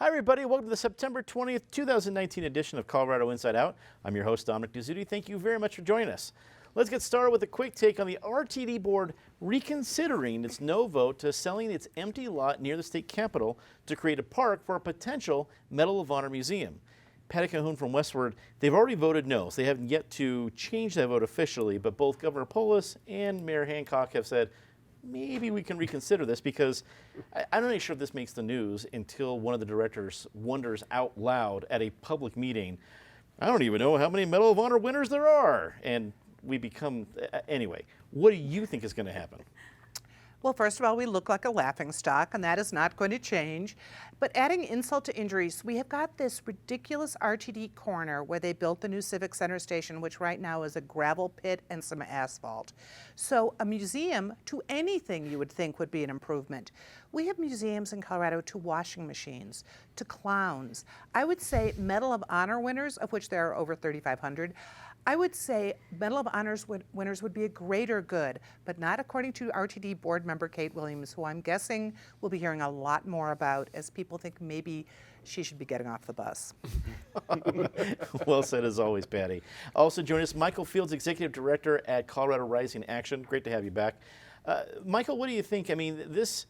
Hi everybody, welcome to the September 20th, 2019 edition of Colorado Inside Out. I'm your host, Dominic Dezzutti. Thank you very much for joining us. Let's get started with a quick take on the RTD board reconsidering its no vote to selling its empty lot near the state capitol to create a park for a potential Medal of Honor museum. Patty Cahoon from Westward, they've already voted no, so they haven't yet to change that vote officially, but both Governor Polis and Mayor Hancock have said, maybe we can reconsider this, because I'm not really sure if this makes the news until one of the directors wonders out loud at a public meeting, I don't even know how many Medal of Honor winners there are. And we become, anyway, what do you think is going to happen? Well, first of all, we look like a laughingstock, and that is not going to change. But adding insult to injuries, we have got this ridiculous RTD corner where they built the new Civic Center station, which right now is a gravel pit and some asphalt. So a museum to anything you would think would be an improvement. We have museums in Colorado to washing machines, to clowns. I would say Medal of Honor winners, of which there are over 3,500, I would say Medal of Honor winners would be a greater good, but not according to RTD board member Kate Williams, who I'm guessing we'll be hearing a lot more about as people think maybe she should be getting off the bus. Well said as always, Patty. Also join us, Michael Fields, Executive Director at Colorado Rising Action. Great to have you back. Michael, what do you think? I mean, this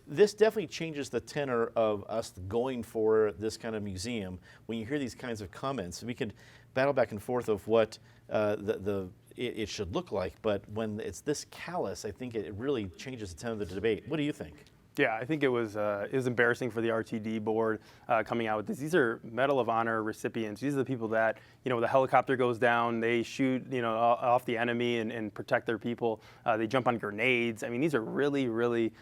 definitely changes the tenor of us going for this kind of museum. When you hear these kinds of comments, we could battle back and forth of what it should look like, but when it's this callous, I think it really changes the tenor of the debate. What do you think? Yeah, I think it was embarrassing for the RTD board coming out with this. These are Medal of Honor recipients. These are the people that, the helicopter goes down, they shoot, off the enemy and protect their people. They jump on grenades. I mean, these are really, really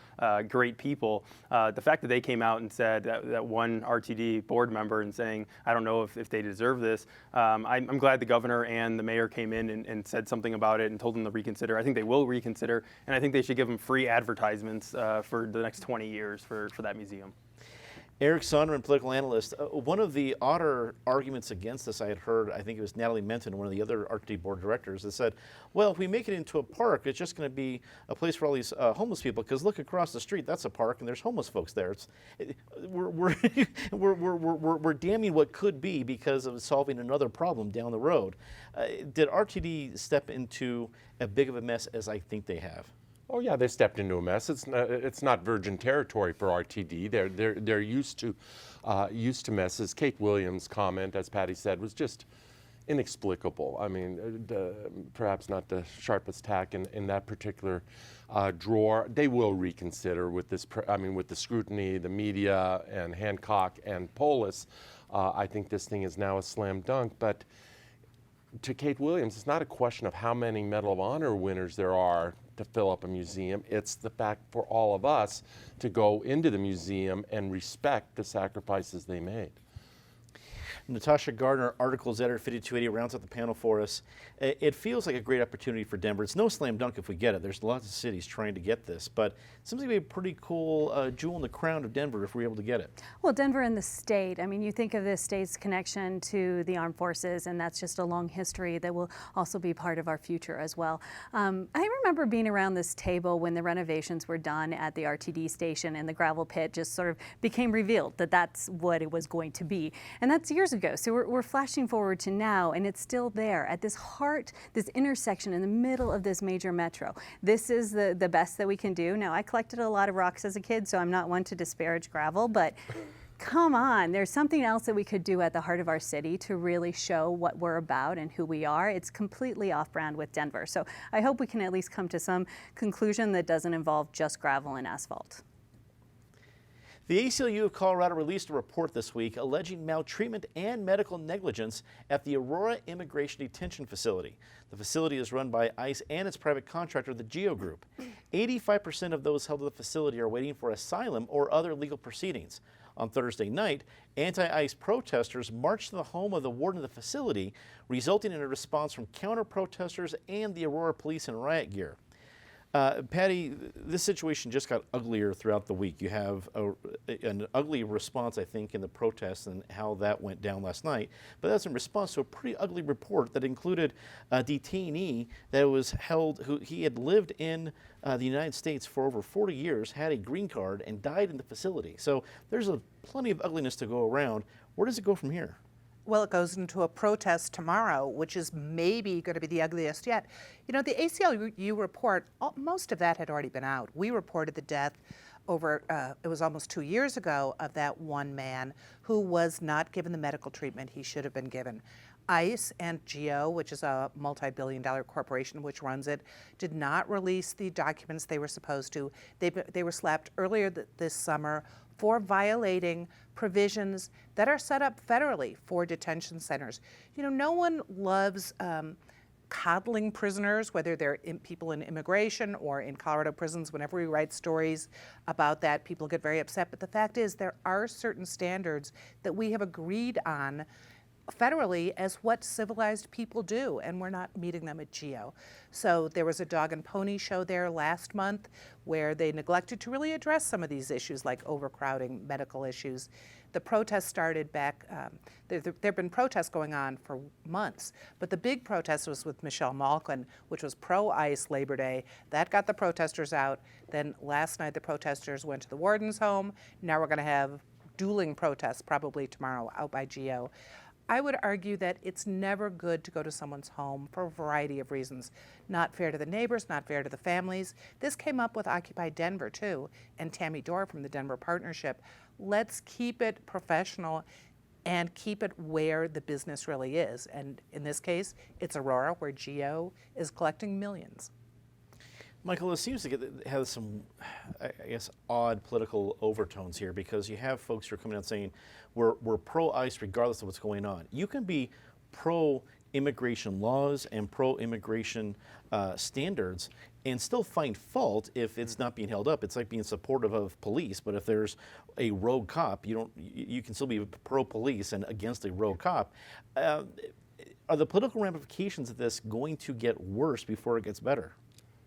great people. The fact that they came out and said that one RTD board member and saying, I don't know if they deserve this. I'm glad the governor and the mayor came in and said something about it and told them to reconsider. I think they will reconsider, and I think they should give them free advertisements for the next 20 years for that museum. Eric Sonderman, political analyst. One of the odder arguments against this I had heard, I think it was Natalie Menton, one of the other RTD board directors, that said, well, if we make it into a park, it's just going to be a place for all these homeless people, because look across the street, that's a park, and there's homeless folks there. We're damning what could be because of solving another problem down the road. Did RTD step into as big of a mess as I think they have? Oh yeah, they stepped into a mess. It's not virgin territory for RTD. They're used to messes. Kate Williams' comment, as Patty said, was just inexplicable. I mean, perhaps not the sharpest tack in that particular drawer. They will reconsider with this. With the scrutiny, the media, and Hancock and Polis. I think this thing is now a slam dunk. But to Kate Williams, it's not a question of how many Medal of Honor winners there are to fill up a museum. It's the fact for all of us to go into the museum and respect the sacrifices they made. Natasha Gardner, articles editor, 5280, rounds out the panel for us. It feels like a great opportunity for Denver. It's no slam dunk if we get it. There's lots of cities trying to get this, but it seems to be a pretty cool jewel in the crown of Denver if we're able to get it. Well, Denver and the state, I mean, you think of the state's connection to the armed forces, and that's just a long history that will also be part of our future as well. I remember being around this table when the renovations were done at the RTD station, and the gravel pit just sort of became revealed that that's what it was going to be. And that's years ago. So we're flashing forward to now, and it's still there at this heart, this intersection in the middle of this major metro. This is the best that we can do. Now, I collected a lot of rocks as a kid, so I'm not one to disparage gravel, but come on, there's something else that we could do at the heart of our city to really show what we're about and who we are. It's completely off-brand with Denver. So I hope we can at least come to some conclusion that doesn't involve just gravel and asphalt. The ACLU of Colorado released a report this week alleging maltreatment and medical negligence at the Aurora Immigration Detention Facility. The facility is run by ICE and its private contractor, the GEO Group. 85% of those held at the facility are waiting for asylum or other legal proceedings. On Thursday night, anti-ICE protesters marched to the home of the warden of the facility, resulting in a response from counter-protesters and the Aurora police in riot gear. Patty, this situation just got uglier throughout the week. You have an ugly response, I think, in the protests and how that went down last night. But that's in response to a pretty ugly report that included a detainee that was held, who he had lived in the United States for over 40 years, had a green card, and died in the facility. So there's plenty of ugliness to go around. Where does it go from here? Well, it goes into a protest tomorrow, which is maybe going to be the ugliest yet. You know, the ACLU report, most of that had already been out. We reported the death over, it was almost 2 years ago, of that one man who was not given the medical treatment he should have been given. ICE and GEO, which is a multi-billion-dollar corporation which runs it, did not release the documents they were supposed to. They were slapped earlier this summer for violating provisions that are set up federally for detention centers. You know, no one loves coddling prisoners, whether they're people in immigration or in Colorado prisons. Whenever we write stories about that, people get very upset. But the fact is, there are certain standards that we have agreed on federally as what civilized people do, and we're not meeting them at GEO. So there was a dog and pony show there last month where they neglected to really address some of these issues like overcrowding, medical issues. The protests started back, there have been protests going on for months, but the big protest was with Michelle Malkin, which was pro-ICE Labor Day. That got the protesters out. Then last night the protesters went to the warden's home. Now we're going to have dueling protests probably tomorrow out by GEO. I would argue that it's never good to go to someone's home for a variety of reasons. Not fair to the neighbors, not fair to the families. This came up with Occupy Denver too, and Tammy Dorr from the Denver Partnership. Let's keep it professional and keep it where the business really is. And in this case, it's Aurora, where GEO is collecting millions. Michael, it seems to have some, I guess, odd political overtones here, because you have folks who are coming out saying we're pro-ICE regardless of what's going on. You can be pro-immigration laws and pro-immigration standards and still find fault if it's not being held up. It's like being supportive of police, but if there's a rogue cop, you can still be pro-police and against a rogue cop. Are the political ramifications of this going to get worse before it gets better?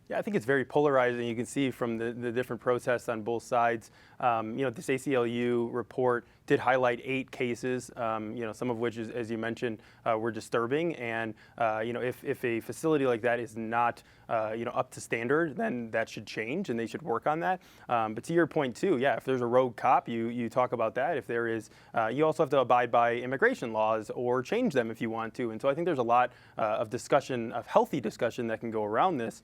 Yeah, I think it's very polarizing. You can see from the different protests on both sides. This ACLU report did highlight 8 cases, some of which, as you mentioned, were disturbing. And, if a facility like that is not, up to standard, then that should change and they should work on that. But to your point too, yeah, if there's a rogue cop, you talk about that. If there is, you also have to abide by immigration laws or change them if you want to. And so I think there's a lot of discussion, of healthy discussion that can go around this.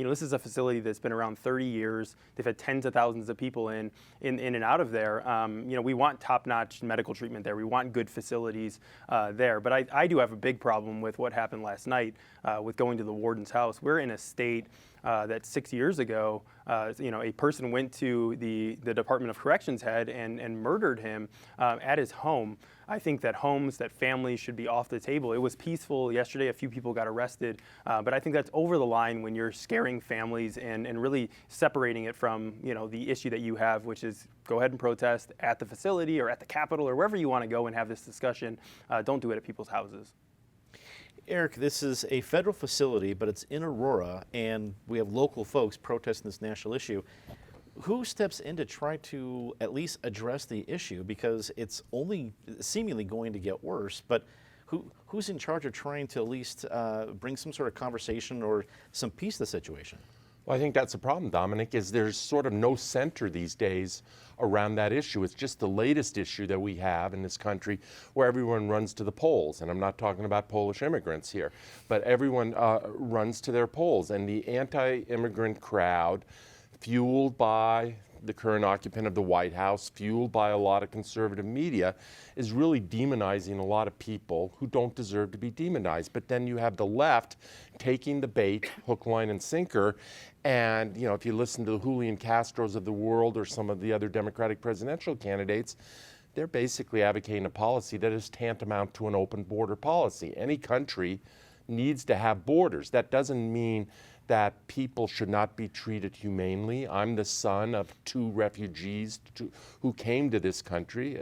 This is a facility that's been around 30 years. They've had tens of thousands of people in and out of there. We want top-notch medical treatment there. We want good facilities there. But I do have a big problem with what happened last night with going to the warden's house. We're in a state that 6 years ago, a person went to the Department of Corrections head and murdered him at his home. I think that homes, that families should be off the table. It was peaceful yesterday. A few people got arrested. But I think that's over the line when you're scaring families and really separating it from, the issue that you have, which is go ahead and protest at the facility or at the Capitol or wherever you want to go and have this discussion. Don't do it at people's houses. Eric, this is a federal facility, but it's in Aurora, and we have local folks protesting this national issue. Who steps in to try to at least address the issue? Because it's only seemingly going to get worse, but who's in charge of trying to at least bring some sort of conversation or some peace to the situation? Well, I think that's the problem, Dominic, is there's sort of no center these days around that issue. It's just the latest issue that we have in this country where everyone runs to the polls. And I'm not talking about Polish immigrants here, but everyone runs to their polls. And the anti-immigrant crowd, fueled by the current occupant of the White House, fueled by a lot of conservative media, is really demonizing a lot of people who don't deserve to be demonized. But then you have the left taking the bait, hook, line, and sinker. And, if you listen to the Julian Castros of the world or some of the other Democratic presidential candidates, they're basically advocating a policy that is tantamount to an open border policy. Any country needs to have borders. That doesn't mean that people should not be treated humanely. I'm the son of 2 refugees who came to this country,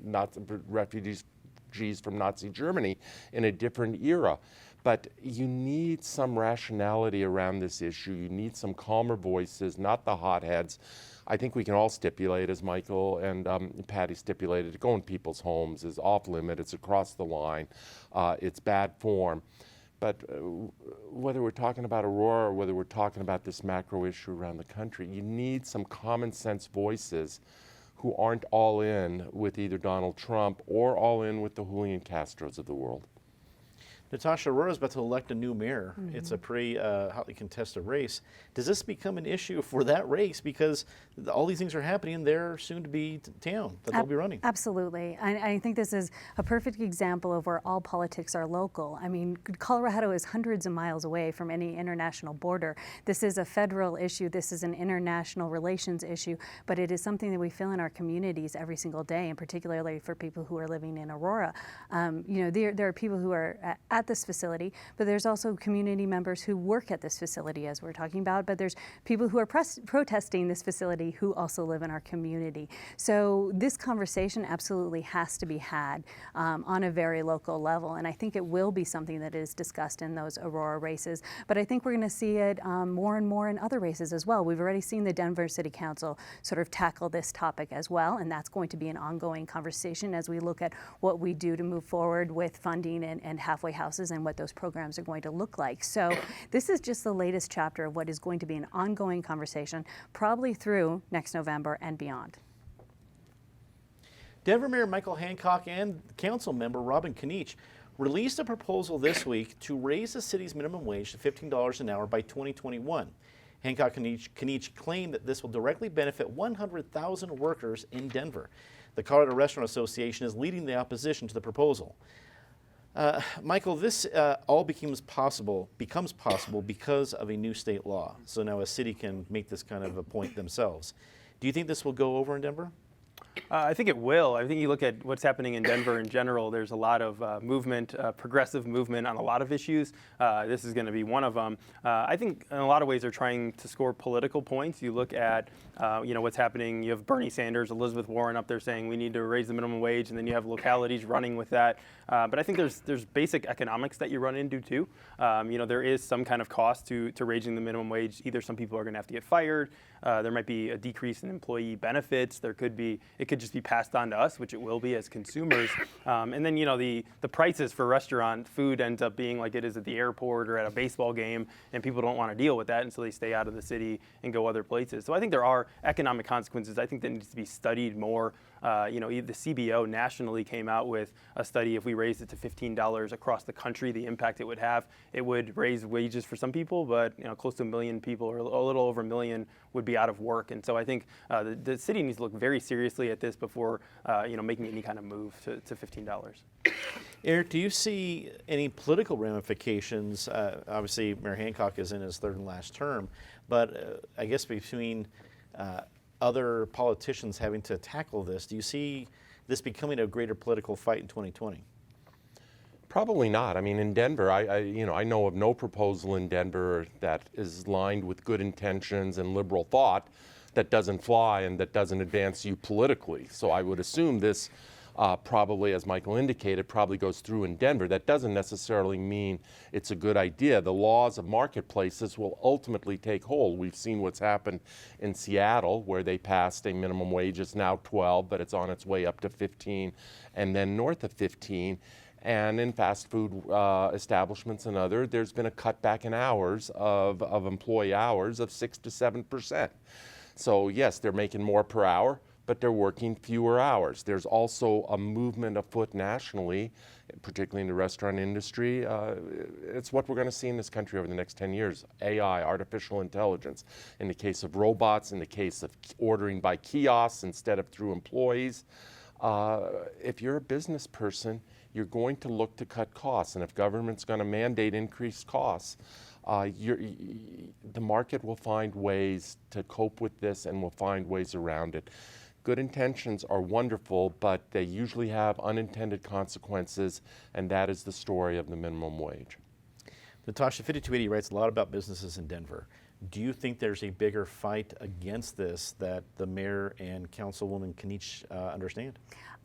not refugees refugees from Nazi Germany in a different era. But you need some rationality around this issue. You need some calmer voices, not the hotheads. I think we can all stipulate, as Michael and Patty stipulated, to go in people's homes is off limit, it's across the line, it's bad form. But whether we're talking about Aurora or whether we're talking about this macro issue around the country, you need some common sense voices who aren't all in with either Donald Trump or all in with the Julian Castros of the world. Natasha, Aurora's about to elect a new mayor. It's a pretty hotly contested race. Does this become an issue for that race? Because all these things are happening in their soon-to-be town that they'll be running. Absolutely. I think this is a perfect example of where all politics are local. I mean, Colorado is hundreds of miles away from any international border. This is a federal issue. This is an international relations issue, but it is something that we feel in our communities every single day, and particularly for people who are living in Aurora. There are people who are at this facility, but there's also community members who work at this facility, as we're talking about, but there's people who are protesting this facility who also live in our community. So this conversation absolutely has to be had on a very local level, and I think it will be something that is discussed in those Aurora races, but I think we're going to see it more and more in other races as well. We've already seen the Denver City Council sort of tackle this topic as well, and that's going to be an ongoing conversation as we look at what we do to move forward with funding and halfway houses and what those programs are going to look like. So this is just the latest chapter of what is going to be an ongoing conversation, probably through next November and beyond. Denver Mayor Michael Hancock and Council member Robin Kinich released a proposal this week to raise the city's minimum wage to $15 an hour by 2021. Hancock and Kinich claim that this will directly benefit 100,000 workers in Denver. The Colorado Restaurant Association is leading the opposition to the proposal. Michael, this all becomes possible because of a new state law. So now a city can make this kind of a point themselves. Do you think this will go over in Denver? I think it will. I think you look at what's happening in Denver in general, there's a lot of movement, progressive movement on a lot of issues. This is going to be one of them. I think in a lot of ways they're trying to score political points. You look at what's happening. You have Bernie Sanders, Elizabeth Warren up there saying we need to raise the minimum wage, and then you have localities running with that. But I think there's basic economics that you run into too. There is some kind of cost to raising the minimum wage. Either some people are going to have to get fired. There might be a decrease in employee benefits. It could just be passed on to us, which it will be as consumers. And then, the prices for restaurant food ends up being like it is at the airport or at a baseball game, and people don't want to deal with that, and so they stay out of the city and go other places. So I think there are economic consequences. I think that needs to be studied more. The CBO nationally came out with a study. If we raised it to $15 across the country, the impact it would have. It would raise wages for some people, but close to 1 million people, or a little over 1 million, would be out of work. And so I think the city needs to look very seriously at this before making any kind of move to $15. Eric, do you see any political ramifications? Obviously, Mayor Hancock is in his third and last term, but I guess between other politicians having to tackle this, do you see this becoming a greater political fight in 2020? Probably not. I mean, in Denver, I know of no proposal in Denver that is lined with good intentions and liberal thought that doesn't fly and that doesn't advance you politically. So I would assume this probably, as Michael indicated, probably goes through in Denver. That doesn't necessarily mean it's a good idea. The laws of marketplaces will ultimately take hold. We've seen what's happened in Seattle, where they passed a minimum wage. It's now 12, but it's on its way up to 15, and then north of 15. And in fast food establishments and other, there's been a cutback in hours of employee hours of 6 to 7%. So yes, they're making more per hour, but they're working fewer hours. There's also a movement afoot nationally, particularly in the restaurant industry. It's what we're going to see in this country over the next 10 years. AI, artificial intelligence. In the case of robots, in the case of ordering by kiosks instead of through employees. If you're a business person, you're going to look to cut costs. And if government's going to mandate increased costs, the market will find ways to cope with this and will find ways around it. Good intentions are wonderful, but they usually have unintended consequences, and that is the story of the minimum wage. Natasha, 5280 writes a lot about businesses in Denver. Do you think there's a bigger fight against this that the mayor and Councilwoman can each understand?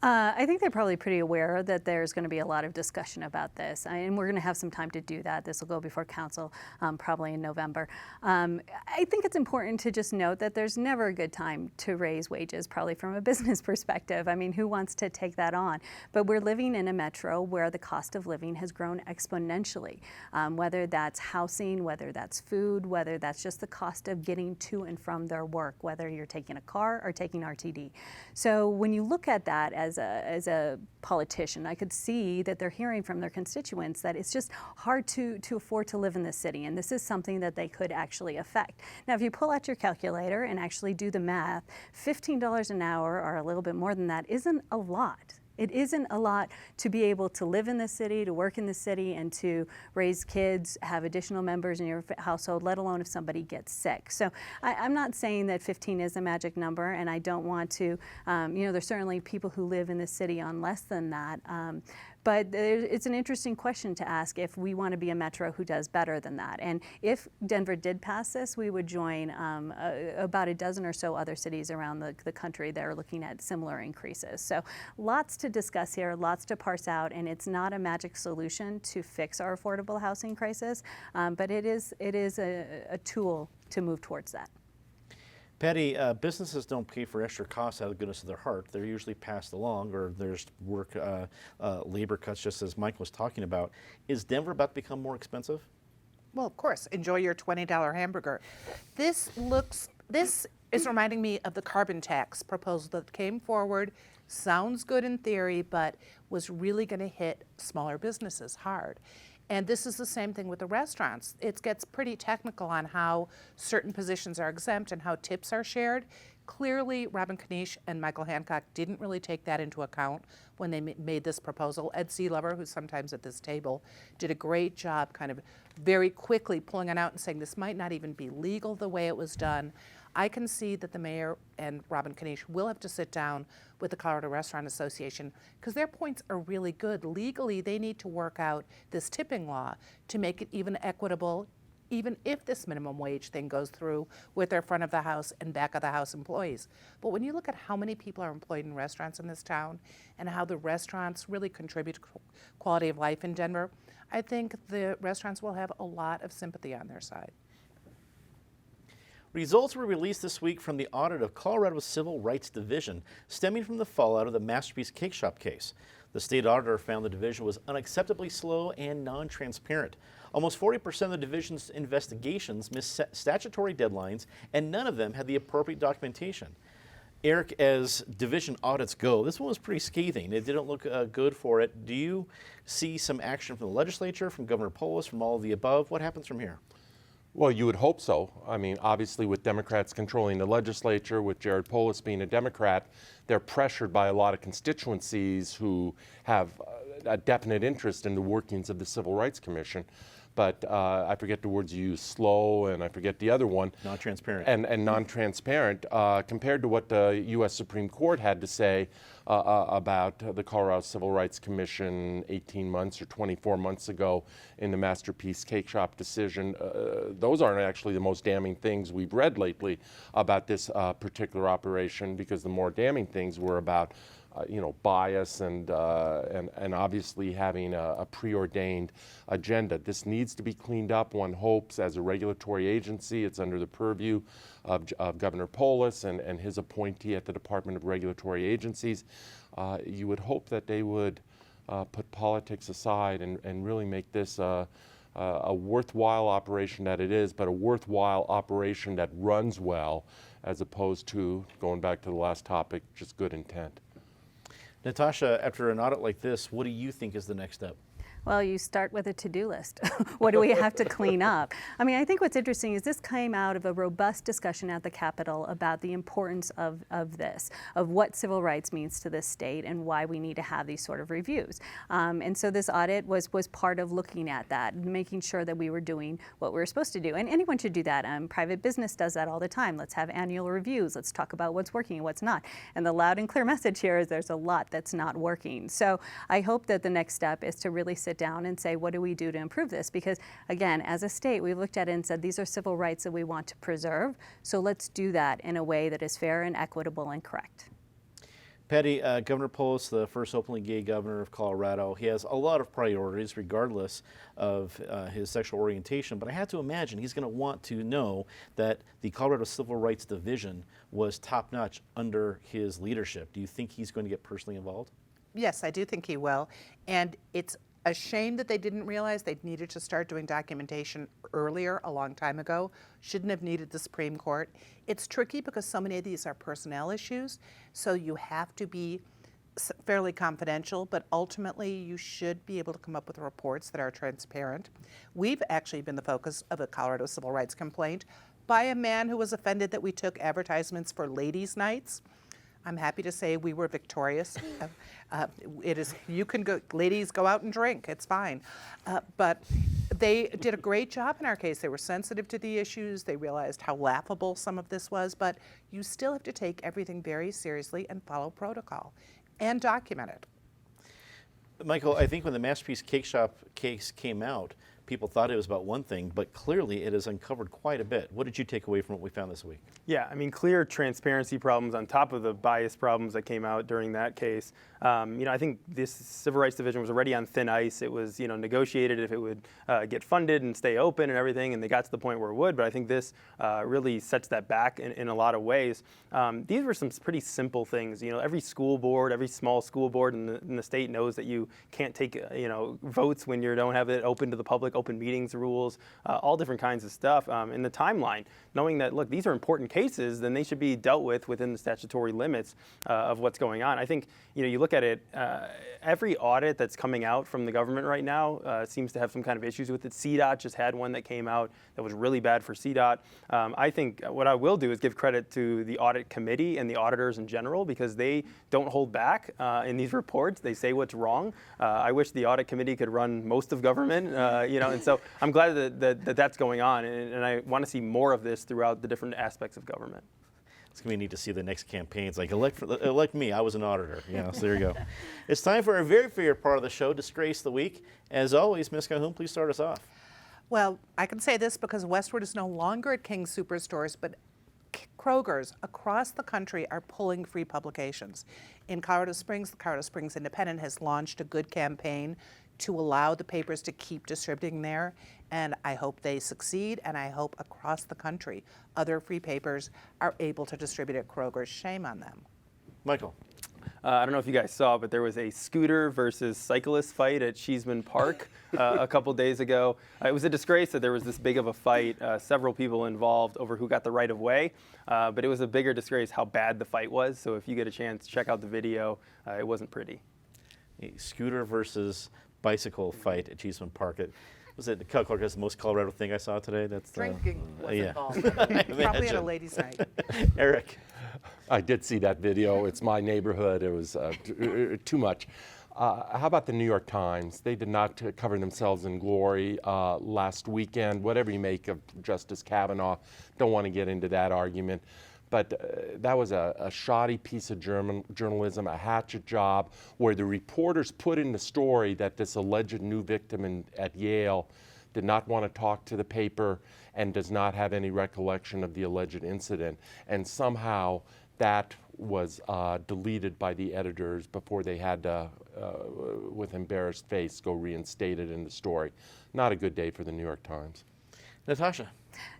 I think they're probably pretty aware that there's going to be a lot of discussion about this, and we're going to have some time to do that. This will go before council probably in November. I think it's important to just note that there's never a good time to raise wages, probably from a business perspective. I mean, who wants to take that on? But we're living in a metro where the cost of living has grown exponentially, whether that's housing, whether that's food, whether that's just the cost of getting to and from their work, whether you're taking a car or taking RTD. So when you look at that as a politician, I could see that they're hearing from their constituents that it's just hard to afford to live in this city, and this is something that they could actually affect. Now, if you pull out your calculator and actually do the math, $15 an hour or a little bit more than that isn't a lot. It isn't a lot to be able to live in the city, to work in the city, and to raise kids, have additional members in your household, let alone if somebody gets sick. So I'm not saying that 15 is a magic number, and I don't want to, there's certainly people who live in the city on less than that. But it's an interesting question to ask if we want to be a metro who does better than that. And if Denver did pass this, we would join about a dozen or so other cities around the country that are looking at similar increases. So lots to discuss here, lots to parse out, and it's not a magic solution to fix our affordable housing crisis, but it is a tool to move towards that. Patty, businesses don't pay for extra costs out of the goodness of their heart. They're usually passed along, or there's labor cuts, just as Mike was talking about. Is Denver about to become more expensive? Well, of course, enjoy your $20 hamburger. This is reminding me of the carbon tax proposal that came forward. Sounds good in theory, but was really going to hit smaller businesses hard. And this is the same thing with the restaurants. It gets pretty technical on how certain positions are exempt and how tips are shared. Clearly, Robin Knish and Michael Hancock didn't really take that into account when they made this proposal. Ed Sealover, who's sometimes at this table, did a great job kind of very quickly pulling it out and saying this might not even be legal the way it was done. I can see that the mayor and Robin Knish will have to sit down with the Colorado Restaurant Association because their points are really good. Legally, they need to work out this tipping law to make it even equitable, even if this minimum wage thing goes through with their front of the house and back of the house employees. But when you look at how many people are employed in restaurants in this town and how the restaurants really contribute to quality of life in Denver, I think the restaurants will have a lot of sympathy on their side. Results were released this week from the audit of Colorado's Civil Rights Division, stemming from the fallout of the Masterpiece Cake Shop case. The state auditor found the division was unacceptably slow and non-transparent. Almost 40% of the division's investigations missed statutory deadlines, and none of them had the appropriate documentation. Eric, as division audits go, this one was pretty scathing. It didn't look good for it. Do you see some action from the legislature, from Governor Polis, from all of the above? What happens from here? Well, you would hope so. I mean, obviously with Democrats controlling the legislature, with Jared Polis being a Democrat, they're pressured by a lot of constituencies who have a definite interest in the workings of the Civil Rights Commission. But I forget the words you use, slow, and I forget the other one. Non-transparent. And non-transparent compared to what the U.S. Supreme Court had to say about the Colorado Civil Rights Commission 18 months or 24 months ago in the Masterpiece Cake Shop decision. Those aren't actually the most damning things we've read lately about this particular operation, because the more damning things were about bias and obviously having a preordained agenda. This needs to be cleaned up, one hopes, as a regulatory agency. It's under the purview of Governor Polis and his appointee at the Department of Regulatory Agencies. You would hope that they would put politics aside and really make this a worthwhile operation that it is, but a worthwhile operation that runs well, as opposed to, going back to the last topic, just good intent. Natasha, after an audit like this, what do you think is the next step? Well, you start with a to-do list. What do we have to clean up? I mean, I think what's interesting is this came out of a robust discussion at the Capitol about the importance of this, of what civil rights means to this state and why we need to have these sort of reviews. And so this audit was part of looking at that, making sure that we were doing what we were supposed to do. And anyone should do that. Private business does that all the time. Let's have annual reviews. Let's talk about what's working and what's not. And the loud and clear message here is there's a lot that's not working. So I hope that the next step is to really sit sit down and say, what do we do to improve this? Because again, as a state, we looked at it and said, these are civil rights that we want to preserve. So let's do that in a way that is fair and equitable and correct. Patty, Governor Polis, the first openly gay governor of Colorado, he has a lot of priorities regardless of his sexual orientation, but I have to imagine he's going to want to know that the Colorado Civil Rights Division was top-notch under his leadership. Do you think he's going to get personally involved? Yes, I do think he will. And it's a shame that they didn't realize they needed to start doing documentation earlier, a long time ago. Shouldn't have needed the Supreme Court. It's tricky because so many of these are personnel issues, so you have to be fairly confidential, but ultimately you should be able to come up with reports that are transparent. We've actually been the focus of a Colorado civil rights complaint by a man who was offended that we took advertisements for ladies' nights. I'm happy to say we were victorious. You can go, ladies, go out and drink, it's fine. But they did a great job in our case. They were sensitive to the issues. They realized how laughable some of this was, but you still have to take everything very seriously and follow protocol and document it. Michael, I think when the Masterpiece Cake Shop case came out, people thought it was about one thing, but clearly it has uncovered quite a bit. What did you take away from what we found this week? Yeah, I mean, clear transparency problems on top of the bias problems that came out during that case. I think this Civil Rights Division was already on thin ice. It was, negotiated if it would get funded and stay open and everything, and they got to the point where it would. But I think this really sets that back in a lot of ways. These were some pretty simple things. Every school board, every small school board in the state knows that you can't take, votes when you don't have it open to the public, open meetings rules, all different kinds of stuff. In the timeline, knowing that, look, these are important cases, then they should be dealt with within the statutory limits of what's going on. I think, you look at it, every audit that's coming out from the government right now seems to have some kind of issues with it. CDOT just had one that came out that was really bad for CDOT. I think what I will do is give credit to the audit committee and the auditors in general, because they don't hold back in these reports. They say what's wrong. I wish the audit committee could run most of government, and so I'm glad that that's going on, and I want to see more of this throughout the different aspects of government. It's going to be neat to see the next campaigns. Like, elect me, I was an auditor. So there you go. It's time for our very favorite part of the show, Disgrace of the Week. As always, Ms. Calhoun, please start us off. Well, I can say this because Westward is no longer at King's Superstores, but Kroger's across the country are pulling free publications. In Colorado Springs, the Colorado Springs Independent has launched a good campaign to allow the papers to keep distributing there, and I hope they succeed, and I hope across the country other free papers are able to distribute at Kroger's. Shame on them. Michael. I don't know if you guys saw, but there was a scooter versus cyclist fight at Cheeseman Park a couple days ago. It was a disgrace that there was this big of a fight, several people involved over who got the right of way, but it was a bigger disgrace how bad the fight was. So if you get a chance, check out the video. It wasn't pretty. A scooter versus bicycle fight at Cheeseman Park. Was it the most Colorado thing I saw today? That's Drinking was yeah. involved. Probably at a ladies' night. Eric. I did see that video. It's my neighborhood. It was too much. How about the New York Times? They did not cover themselves in glory last weekend. Whatever you make of Justice Kavanaugh, don't want to get into that argument. But that was a shoddy piece of journalism, a hatchet job, where the reporters put in the story that this alleged new victim at Yale did not want to talk to the paper and does not have any recollection of the alleged incident. And somehow that was deleted by the editors before they had to, with embarrassed face, go reinstate it in the story. Not a good day for the New York Times. Natasha.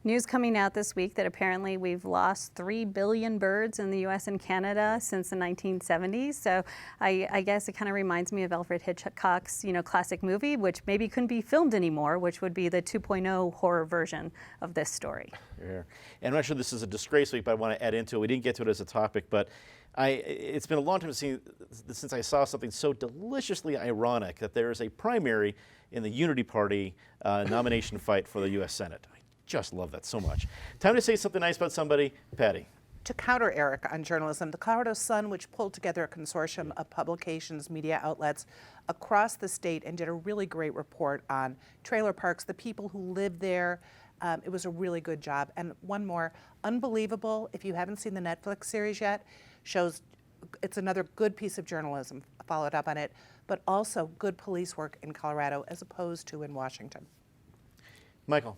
News coming out this week that apparently we've lost 3 billion birds in the U.S. and Canada since the 1970s. So I guess it kind of reminds me of Alfred Hitchcock's, classic movie, which maybe couldn't be filmed anymore, which would be the 2.0 horror version of this story. Yeah. And I'm not sure this is a disgrace week, but I want to add into it. We didn't get to it as a topic, but it's been a long time since I saw something so deliciously ironic that there is a primary in the Unity Party nomination fight for the U.S. Senate. I just love that so much. Time to say something nice about somebody. Patty. To counter Eric on journalism, the Colorado Sun, which pulled together a consortium of publications, media outlets across the state and did a really great report on trailer parks, the people who live there. It was a really good job. And one more, Unbelievable, if you haven't seen the Netflix series yet, it's another good piece of journalism, followed up on it. but also good police work in Colorado as opposed to in Washington. Michael.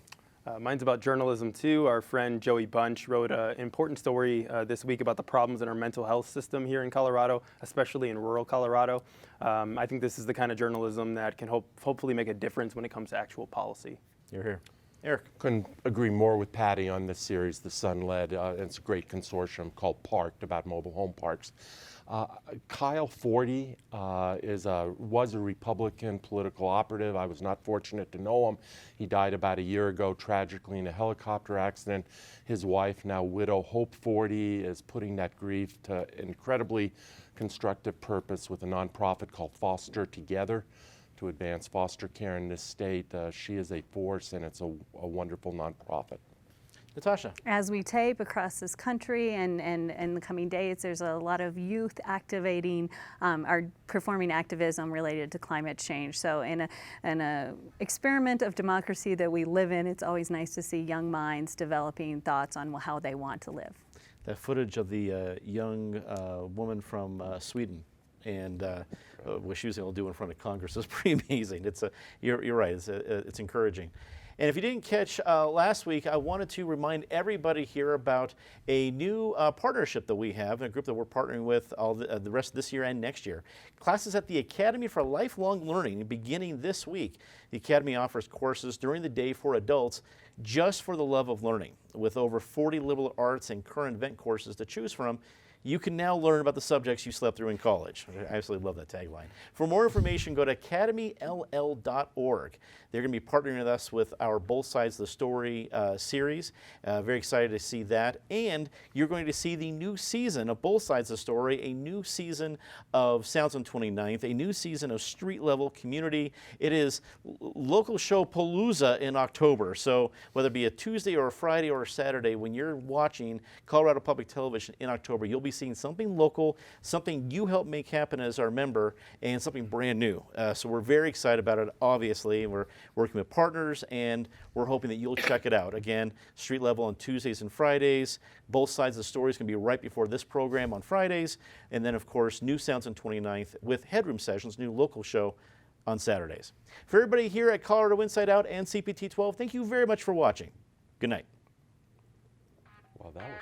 Mine's about journalism too. Our friend Joey Bunch wrote an important story this week about the problems in our mental health system here in Colorado, especially in rural Colorado. I think this is the kind of journalism that can hopefully make a difference when it comes to actual policy. You're here. Eric. Couldn't agree more with Patty on this series the Sun led. It's a great consortium called Parked about mobile home parks. Kyle Forty was a Republican political operative. I was not fortunate to know him. He died about a year ago tragically in a helicopter accident. His wife, now widow Hope Forty, is putting that grief to incredibly constructive purpose with a nonprofit called Foster Together to advance foster care in this state. She is a force, and it's a wonderful nonprofit. Natasha. As we tape across this country and in the coming days, there's a lot of youth activating or performing activism related to climate change. So in a experiment of democracy that we live in, it's always nice to see young minds developing thoughts on how they want to live. That footage of the young woman from Sweden and what she was able to do in front of Congress is pretty amazing. You're right, it's encouraging. And if you didn't catch last week, I wanted to remind everybody here about a new partnership that we have, a group that we're partnering with all the rest of this year and next year. Classes at the Academy for Lifelong Learning beginning this week. The Academy offers courses during the day for adults just for the love of learning. With over 40 liberal arts and current event courses to choose from, you can now learn about the subjects you slept through in college. I absolutely love that tagline. For more information, go to academyll.org. They're going to be partnering with us with our Both Sides of the Story series. Very excited to see that. And you're going to see the new season of Both Sides of the Story, a new season of Sounds on 29th, a new season of Street Level Community. It is local show Palooza in October. So whether it be a Tuesday or a Friday or a Saturday, when you're watching Colorado Public Television in October, you'll be seeing something local, something you help make happen as our member, and something brand new. So we're very excited about it, obviously. We're working with partners, and we're hoping that you'll check it out. Again, Street Level on Tuesdays and Fridays. Both Sides of the Story is going to be right before this program on Fridays. And then, of course, New Sounds on 29th with Headroom Sessions, new local show on Saturdays. For everybody here at Colorado Inside Out and CPT 12, thank you very much for watching. Good night. Well, that was...